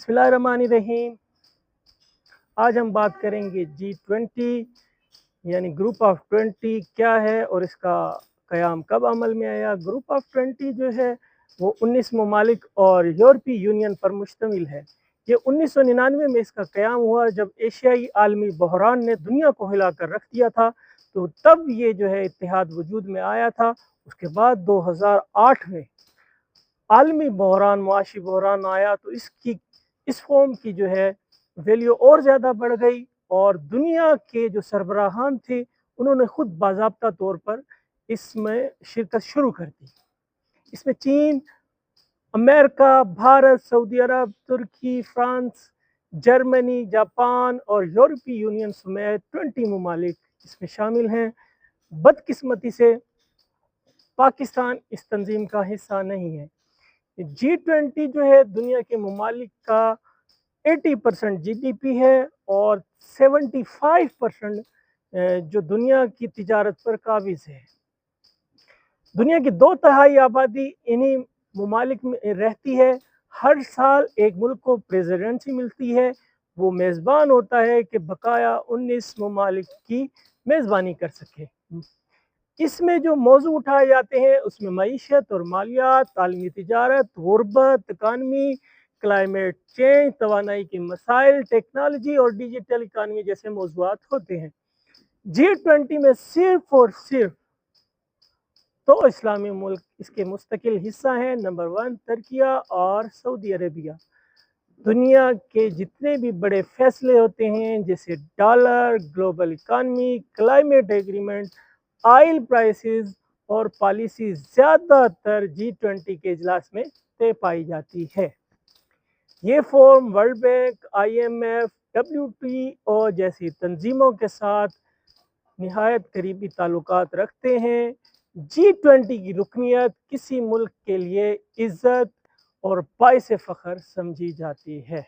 बिस्मिल्लाहिर्रहमानिर्रहीम। आज हम बात करेंगे G20 यानी ग्रुप ऑफ 20 क्या है और इसका क़याम कब अमल में आया। ग्रुप ऑफ 20 जो है वो 19 ममालिक और यूरोपीय यूनियन पर मुश्तमिल है। ये 1999 में इसका क़याम हुआ जब एशियाई आलमी बहरान ने दुनिया को हिला कर रख दिया था, तो तब ये जो है इत्तेहाद वजूद में आया था। उसके बाद 2008 में आलमी बहरान, मुआशी बहरान आया, तो इस फॉर्म की जो है वैल्यू और ज़्यादा बढ़ गई और दुनिया के जो सरबराहान थे उन्होंने खुद बाज़ाब्ता तौर पर इसमें शिरकत शुरू कर दी। इसमें चीन, अमेरिका, भारत, सऊदी अरब, तुर्की, फ्रांस, जर्मनी, जापान और यूरोपीय यूनियन समेत 20 ममालिक इसमें शामिल हैं। बदकिस्मती से पाकिस्तान इस तंजीम का हिस्सा नहीं है। G20 जो है दुनिया के ममालिक का 80% GDP है और 75% जो दुनिया की तिजारत पर काबिज़ है। दुनिया की 2/3 आबादी इन्हीं ममालिक में रहती है। हर साल एक मुल्क को प्रेसिडेंसी मिलती है, वो मेज़बान होता है कि बकाया 19 ममालिक की मेज़बानी कर सके। इसमें जो मौज़ू उठाए जाते हैं उसमें मईशत और मालियात, आलमी तिजारत, गुर्बत, इकानमी, क्लाइमेट चेंज, तवानाई के मसाइल, टेक्नोलॉजी और डिजिटल इकानमी जैसे मौज़ूआत होते हैं। G20 में सिर्फ और सिर्फ तो इस्लामी मुल्क इसके मुस्तकिल हिस्सा हैं। नंबर 1 तुर्किया और सऊदी अरेबिया। दुनिया के जितने भी बड़े फैसले होते हैं जैसे dollar, global economy, climate agreement, oil prices और पॉलिसी ज़्यादातर G20 के इजलास में तय पाई जाती है। ये forum world bank, IMF, WTO जैसी तंजीमों के साथ निहायत करीबी ताल्लुकात रखते हैं। G20 की रुकनियत किसी मुल्क के लिए इज़्ज़त और बाइस फ़ख्र समझी जाती है।